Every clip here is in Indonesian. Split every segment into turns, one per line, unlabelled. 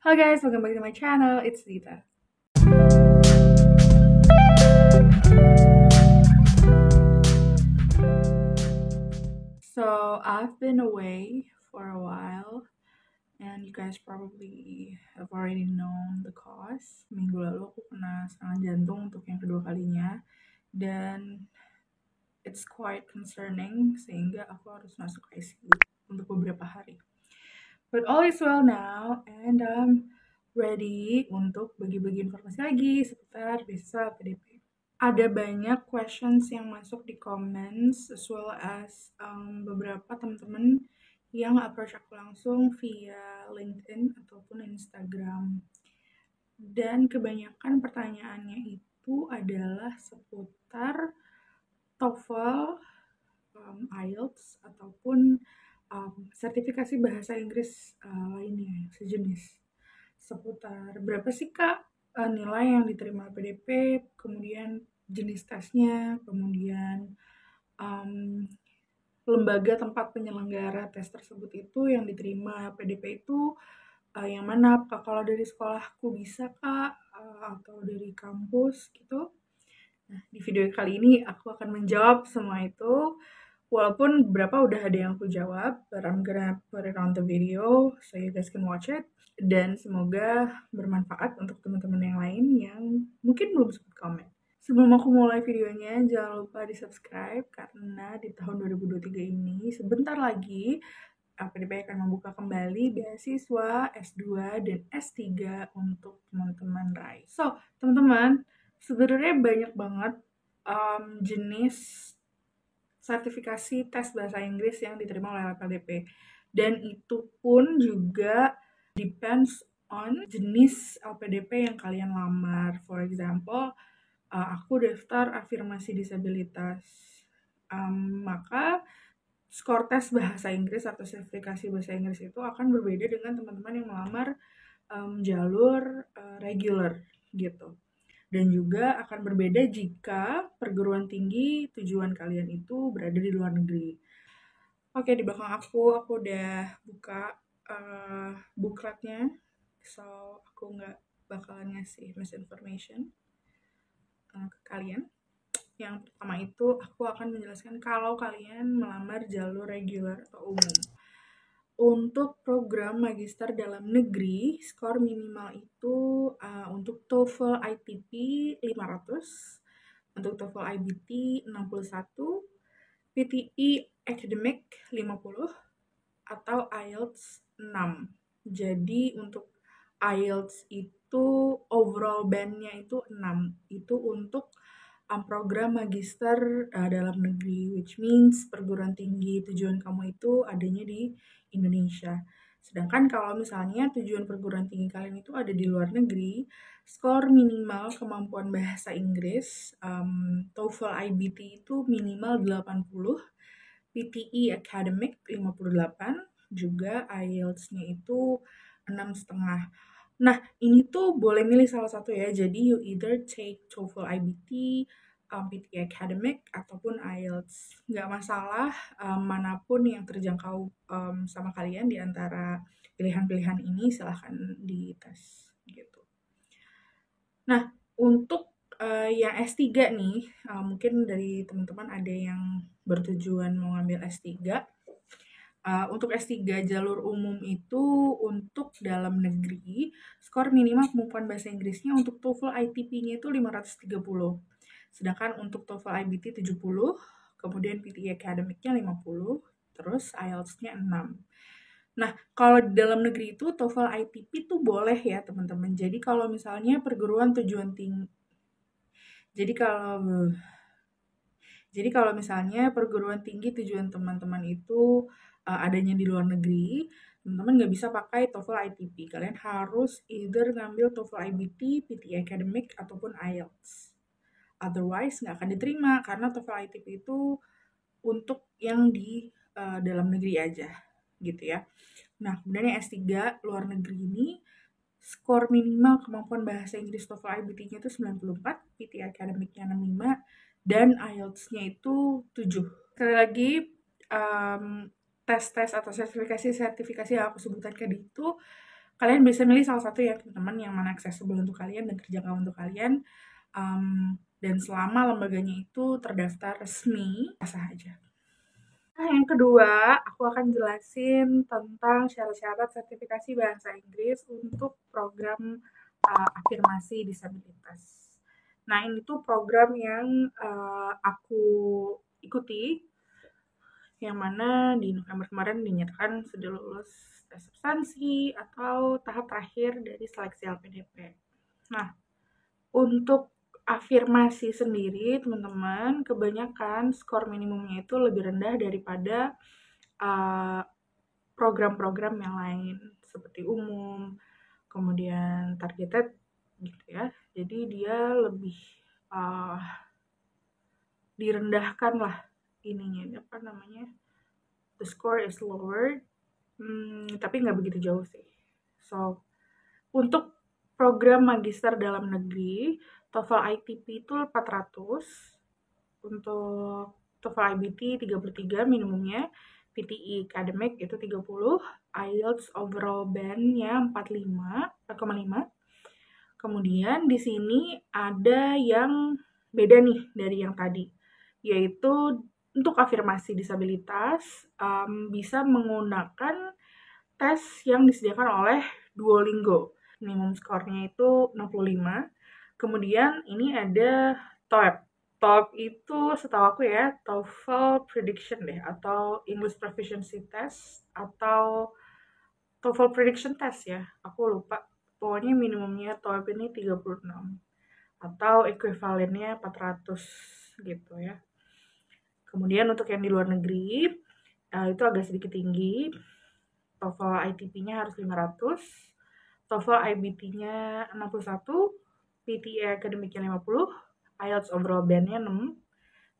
Hello guys, welcome back to my channel. It's Zita. So I've been away for a while, and you guys probably have already known the cause. Minggu lalu aku kena serangan jantung untuk yang kedua kalinya, dan it's quite concerning sehingga aku harus masuk ICU untuk beberapa hari. But all is well now, and I'm ready untuk bagi-bagi informasi lagi seputar beasiswa PDP. Ada banyak questions yang masuk di comments as well as beberapa teman-teman yang approach aku langsung via LinkedIn ataupun Instagram. Dan kebanyakan pertanyaannya itu adalah seputar TOEFL, IELTS ataupun sertifikasi bahasa Inggris lainnya sejenis. Seputar berapa sih Kak nilai yang diterima PDP, kemudian jenis tesnya, kemudian lembaga tempat penyelenggara tes tersebut itu yang diterima PDP itu yang mana? Apakah kalau dari sekolahku bisa Kak, atau dari kampus gitu? Nah, di video kali ini aku akan menjawab semua itu. Walaupun beberapa udah ada yang aku jawab, but I'm gonna put it on the video so you guys can watch it. Dan semoga bermanfaat untuk teman-teman yang lain yang mungkin belum sempat komen. Sebelum aku mulai videonya, jangan lupa di-subscribe karena di tahun 2023 ini sebentar lagi PDP akan membuka kembali beasiswa S2 dan S3 untuk teman-teman RAI. So, teman-teman, sebenarnya banyak banget jenis sertifikasi tes bahasa Inggris yang diterima oleh LPDP. Dan itu pun juga depends on jenis LPDP yang kalian lamar. For example, aku daftar afirmasi disabilitas. Maka skor tes bahasa Inggris atau sertifikasi bahasa Inggris itu akan berbeda dengan teman-teman yang melamar jalur regular gitu. Dan juga akan berbeda jika perguruan tinggi tujuan kalian itu berada di luar negeri. Oke, di belakang aku udah buka bookletnya, so aku nggak bakalan ngasih misinformation ke kalian. Yang pertama itu aku akan menjelaskan kalau kalian melamar jalur regular atau umum. Untuk program magister dalam negeri, skor minimal itu untuk TOEFL ITP 500, untuk TOEFL IBT 61, PTE Academic 50, atau IELTS 6. Jadi untuk IELTS itu overall band-nya itu 6. Itu untuk program magister dalam negeri, which means perguruan tinggi tujuan kamu itu adanya di Indonesia. Sedangkan kalau misalnya tujuan perguruan tinggi kalian itu ada di luar negeri, skor minimal kemampuan bahasa Inggris, TOEFL IBT itu minimal 80, PTE Academic 58, juga IELTS-nya itu 6,5. Nah, ini tuh boleh milih salah satu ya. Jadi you either take TOEFL IBT, PTE Academic, ataupun IELTS. Nggak masalah manapun yang terjangkau sama kalian di antara pilihan-pilihan ini, silahkan dites gitu. Nah, untuk yang S3 nih, mungkin dari teman-teman ada yang bertujuan mau ngambil S3. Untuk S3 jalur umum itu untuk dalam negeri, skor minimal kemampuan bahasa Inggrisnya untuk TOEFL ITP-nya itu 530. Sedangkan untuk TOEFL IBT 70, kemudian PTE Academic-nya 50, terus IELTS-nya 6. Nah, kalau di dalam negeri itu TOEFL ITP tuh boleh ya teman-teman. Jadi kalau misalnya perguruan tujuan tinggi, jadi kalau misalnya perguruan tinggi tujuan teman-teman itu adanya di luar negeri, teman-teman nggak bisa pakai TOEFL ITP. Kalian harus either ngambil TOEFL IBT, PTE Academic, ataupun IELTS. Otherwise nggak akan diterima karena TOEFL ITP itu untuk yang di dalam negeri aja gitu ya. Nah, kemudian yang S3 luar negeri ini skor minimal kemampuan bahasa Inggris TOEFL IBT-nya itu 94, PTE Academic-nya 65, dan IELTS-nya itu 7. Sekali lagi, tes-tes atau sertifikasi yang aku sebutkan tadi itu Kalian bisa milih salah satu ya teman-teman yang mana accessible untuk kalian dan terjangkau untuk kalian. Dan selama lembaganya itu terdaftar resmi, sah aja. Nah, yang kedua, aku akan jelasin tentang syarat-syarat sertifikasi bahasa Inggris untuk program afirmasi disabilitas. Nah, ini tuh program yang aku ikuti, yang mana di November kemarin dinyatakan sudah lulus tes substansi atau tahap terakhir dari seleksi LPDP. Nah, untuk afirmasi sendiri, teman-teman, kebanyakan skor minimumnya itu lebih rendah daripada program-program yang lain seperti umum, kemudian targeted gitu ya. Jadi dia lebih direndahkan lah ininya, apa namanya, the score is lower, tapi nggak begitu jauh sih. So, untuk program magister dalam negeri, TOEFL ITP itu 400, untuk TOEFL IBT 33 minimumnya, PTE Academic itu 30, IELTS overall band-nya 4,5. Kemudian di sini ada yang beda nih dari yang tadi, yaitu untuk afirmasi disabilitas bisa menggunakan tes yang disediakan oleh Duolingo. Minimum skornya itu 65. Kemudian ini ada TOEFL. TOEFL itu setahu aku ya, TOEFL Prediction deh, atau English Proficiency Test, atau TOEFL Prediction Test ya, aku lupa. Pokoknya minimumnya TOEFL ini 36, atau ekuivalennya 400 gitu ya. Kemudian untuk yang di luar negeri, itu agak sedikit tinggi. TOEFL ITP-nya harus 500, TOEFL IBT-nya 61, PTE Academic-nya 50, IELTS overall band-nya 6,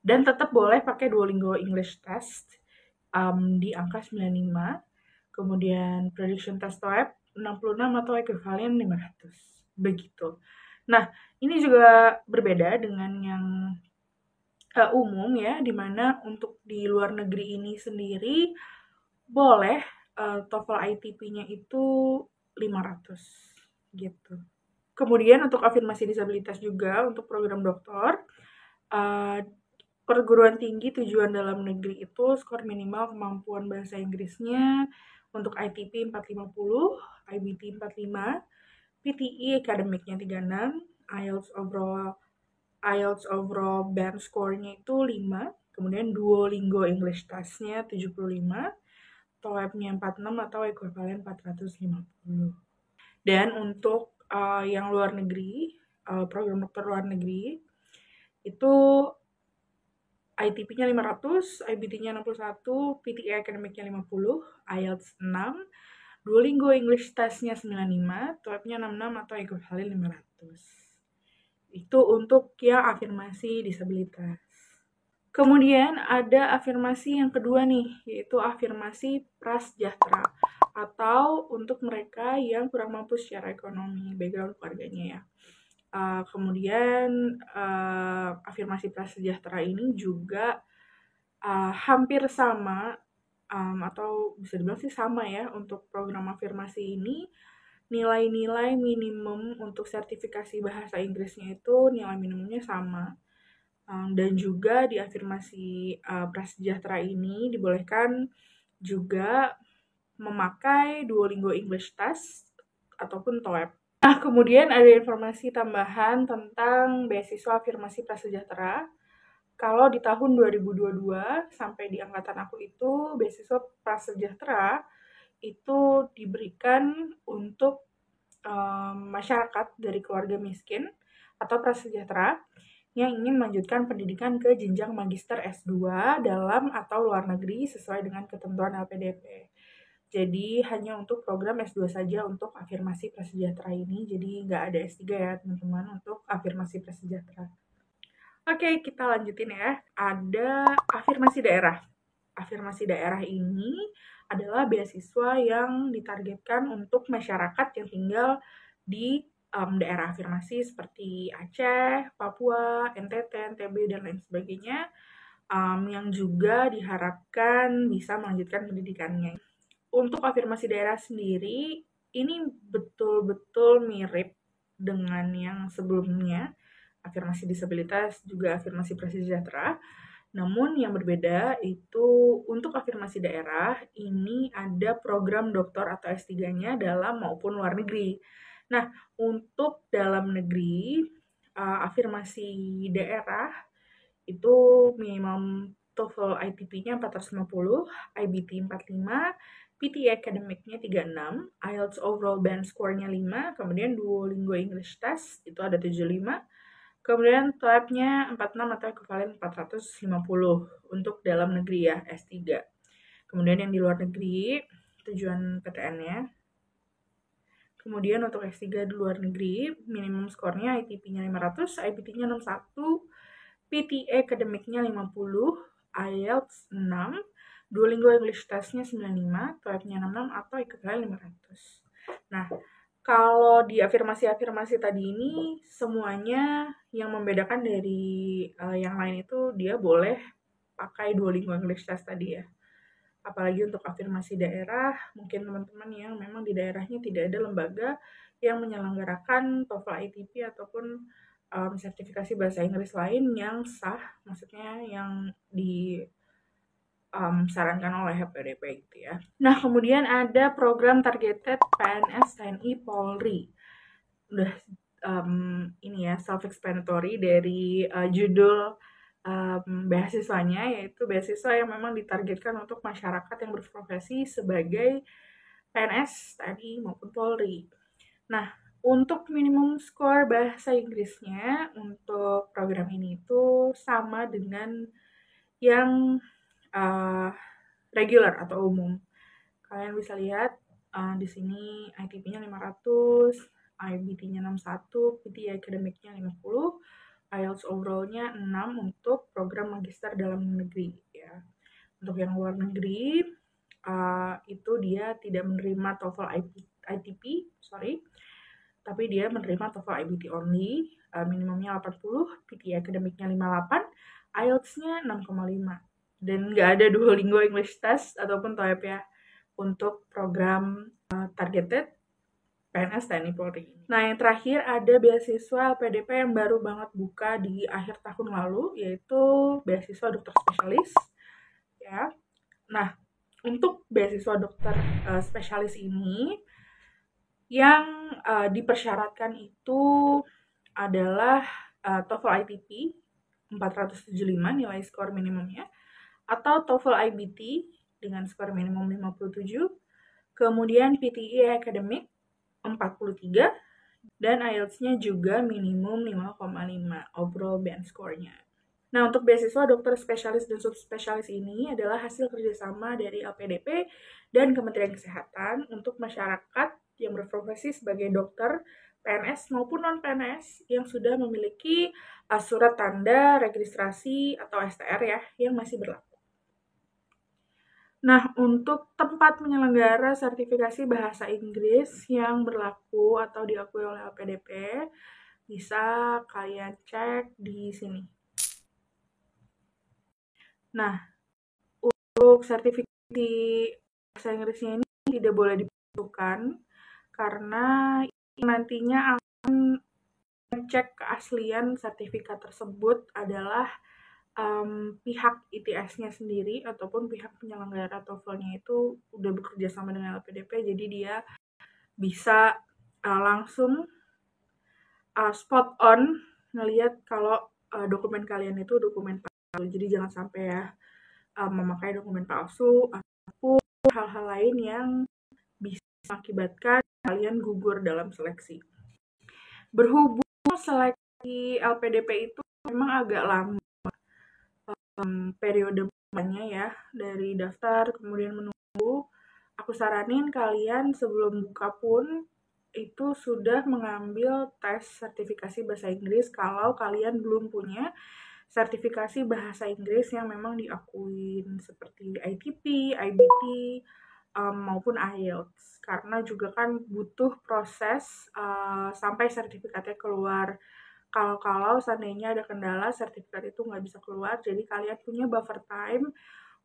dan tetap boleh pakai Duolingo English Test di angka 95, kemudian Prediction Test TOEFL 66 atau ekuivalen 500, begitu. Nah, ini juga berbeda dengan yang umum ya, dimana untuk di luar negeri ini sendiri boleh TOEFL ITP-nya itu 500 gitu. Kemudian untuk afirmasi disabilitas juga untuk program doktor, perguruan tinggi tujuan dalam negeri itu skor minimal kemampuan bahasa Inggrisnya untuk ITP 450, IBT 45, PTE Academic-nya 36, IELTS overall band score-nya itu 5, kemudian Duolingo English Test-nya 75, TOEFL-nya 46 atau ekuivalen 450. Dan untuk yang luar negeri, program dokter luar negeri, itu ITP-nya 500, IBT-nya 61, PTE Academic-nya 50, IELTS 6, Duolingo English Test-nya 95, TOEFL-nya 66 atau ekuivalen 500. Itu untuk yang afirmasi disabilitas. Kemudian ada afirmasi yang kedua nih, yaitu afirmasi prasejahtera, atau untuk mereka yang kurang mampu secara ekonomi, background keluarganya ya. Kemudian afirmasi prasejahtera ini juga hampir sama, atau bisa dibilang sih sama ya, untuk program afirmasi ini nilai-nilai minimum untuk sertifikasi bahasa Inggrisnya itu nilai minimumnya sama. Dan juga di afirmasi prasejahtera ini dibolehkan juga memakai Duolingo English Test ataupun TOEFL. Nah, kemudian ada informasi tambahan tentang beasiswa afirmasi prasejahtera. Kalau di tahun 2022 sampai di angkatan aku itu, beasiswa prasejahtera itu diberikan untuk masyarakat dari keluarga miskin atau prasejahtera yang ingin melanjutkan pendidikan ke jenjang magister S2 dalam atau luar negeri sesuai dengan ketentuan LPDP. Jadi hanya untuk program S2 saja untuk afirmasi prasejahtera ini, jadi nggak ada S3 ya teman-teman untuk afirmasi prasejahtera. Oke, kita lanjutin ya. Ada afirmasi daerah. Afirmasi daerah ini adalah beasiswa yang ditargetkan untuk masyarakat yang tinggal di daerah afirmasi seperti Aceh, Papua, NTT, NTB, dan lain sebagainya, yang juga diharapkan bisa melanjutkan pendidikannya. Untuk afirmasi daerah sendiri, ini betul-betul mirip dengan yang sebelumnya, afirmasi disabilitas juga afirmasi prasejahtera. Namun yang berbeda itu untuk afirmasi daerah ini ada program doktor atau S3-nya dalam maupun luar negeri. Nah, untuk dalam negeri afirmasi daerah itu minimum TOEFL ITP-nya 450, IBT 45, PTE Academic-nya 36, IELTS Overall Band Score-nya 5, kemudian Duolingo English Test itu ada 75, kemudian TOEIC-nya 46 atau ekivalen 450 untuk dalam negeri ya, S3. Kemudian yang di luar negeri, tujuan PTN-nya. Kemudian untuk S3 di luar negeri, minimum skornya ITP-nya 500, IBT-nya 61, PTE Academic-nya 50, IELTS 6, Duolingo English Test-nya 95, TOEIC-nya 66 atau ekivalen 500. Nah, kalau di afirmasi-afirmasi tadi ini semuanya yang membedakan dari yang lain itu dia boleh pakai Duolingo English Test tadi ya. Apalagi untuk afirmasi daerah, mungkin teman-teman yang memang di daerahnya tidak ada lembaga yang menyelenggarakan TOEFL ITP ataupun sertifikasi bahasa Inggris lain yang sah, maksudnya yang disarankan oleh HPDP gitu ya. Nah, kemudian ada program targeted PNS TNI Polri. Udah ini ya self-explanatory dari judul beasiswanya, yaitu beasiswa yang memang ditargetkan untuk masyarakat yang berprofesi sebagai PNS, TNI maupun Polri. Nah, untuk minimum skor bahasa Inggrisnya untuk program ini itu sama dengan yang regular atau umum. Kalian bisa lihat di sini ITP-nya 500, IBT-nya 61, PTE Academic-nya 50, IELTS overall-nya 6 untuk program magister dalam negeri ya. Untuk yang luar negeri itu dia tidak menerima TOEFL ITP, tapi dia menerima TOEFL IBT only, minimumnya 80, PTE Academic-nya 58, IELTS-nya 6,5. Dan nggak ada Duolingo English Test ataupun TOEIC ya untuk program targeted PNS TNI Polri. Nah, yang terakhir ada beasiswa LPDP yang baru banget buka di akhir tahun lalu, yaitu beasiswa dokter spesialis. Ya. Nah, untuk beasiswa dokter spesialis ini, yang dipersyaratkan itu adalah TOEFL ITP 475 nilai skor minimumnya, atau TOEFL IBT dengan skor minimum 57, kemudian PTE Academic 43, dan IELTS-nya juga minimum 5,5 overall band score-nya. Nah, untuk beasiswa dokter spesialis dan subspesialis ini adalah hasil kerjasama dari LPDP dan Kementerian Kesehatan untuk masyarakat yang berprofesi sebagai dokter PNS maupun non-PNS yang sudah memiliki surat tanda registrasi atau STR ya, yang masih berlaku. Nah, untuk tempat penyelenggara sertifikasi bahasa Inggris yang berlaku atau diakui oleh LPDP, bisa kalian cek di sini. Nah, untuk sertifikasi bahasa Inggrisnya ini tidak boleh dibutuhkan karena nantinya akan mengecek keaslian sertifikat tersebut adalah pihak ITS-nya sendiri ataupun pihak penyelenggara TOEFL-nya itu udah bekerja sama dengan LPDP, jadi dia bisa langsung spot on ngelihat kalau dokumen kalian itu dokumen palsu. Jadi jangan sampai ya memakai dokumen palsu ataupun hal-hal lain yang bisa mengakibatkan kalian gugur dalam seleksi. Berhubung seleksi LPDP itu memang agak lama periodenya ya, dari daftar kemudian menunggu, aku saranin kalian sebelum buka pun itu sudah mengambil tes sertifikasi bahasa Inggris kalau kalian belum punya sertifikasi bahasa Inggris yang memang diakuin seperti ITP, IBT, maupun IELTS, karena juga kan butuh proses sampai sertifikatnya keluar. Kalau seandainya ada kendala sertifikat itu nggak bisa keluar, jadi kalian punya buffer time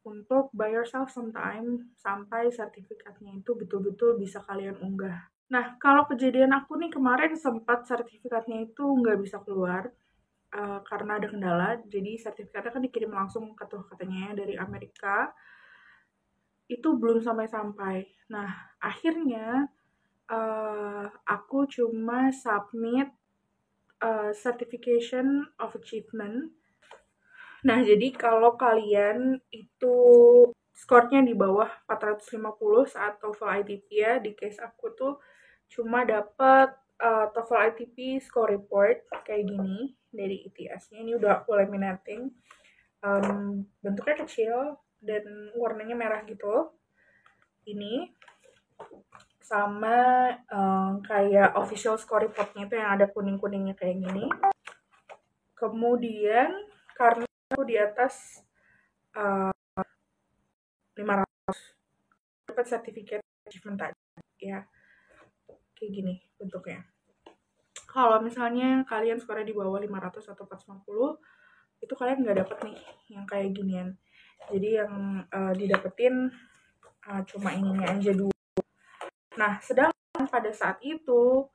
untuk buy yourself some time sampai sertifikatnya itu betul-betul bisa kalian unggah. Nah, kalau kejadian aku nih kemarin sempat sertifikatnya itu nggak bisa keluar karena ada kendala. Jadi sertifikatnya kan dikirim langsung katanya dari Amerika. Itu belum sampai-sampai. Nah, akhirnya aku cuma submit certification of achievement. Nah, jadi kalau kalian itu skornya di bawah 450 saat TOEFL ITP ya, di case aku tuh cuma dapet TOEFL ITP score report kayak gini dari ITS-nya. Ini udah aku laminating. Bentuknya kecil dan warnanya merah gitu. Ini sama kayak official score reportnya itu yang ada kuning-kuningnya kayak gini. Kemudian karena aku di atas 500 dapat sertifikat achievement tadi ya, kayak gini bentuknya. Kalau misalnya kalian skornya di bawah 500 atau 450, itu kalian nggak dapet nih yang kayak ginian. Jadi yang didapetin cuma ininya aja dulu. Nah, sedangkan pada saat itu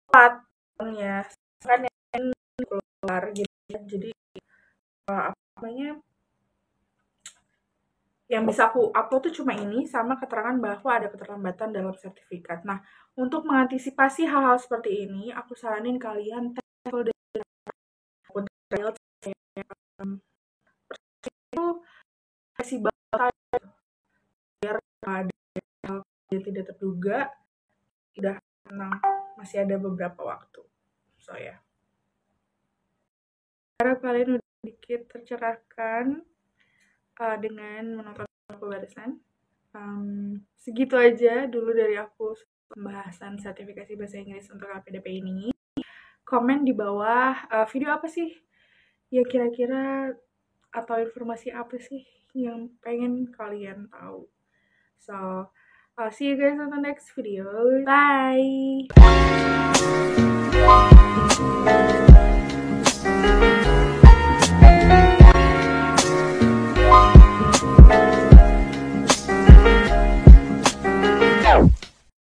platnya kan yang keluar gitu. Jadi apa namanya, yang bisa aku upload tuh cuma ini sama keterangan bahwa ada keterlambatan dalam sertifikat. Nah, untuk mengantisipasi hal-hal seperti ini, aku saranin kalian TOEFL dan IELTS itu kasih bakal biar ada hal yang tidak terduga, udah tenang, masih ada beberapa waktu. So ya, harap kalian udah sedikit tercerahkan dengan menonton aku barusan. Segitu aja dulu dari aku pembahasan sertifikasi bahasa Inggris untuk LPDP ini. Komen di bawah video apa sih ya kira-kira, atau informasi apa sih yang pengen kalian tahu. So, I'll see you guys on the next video. Bye!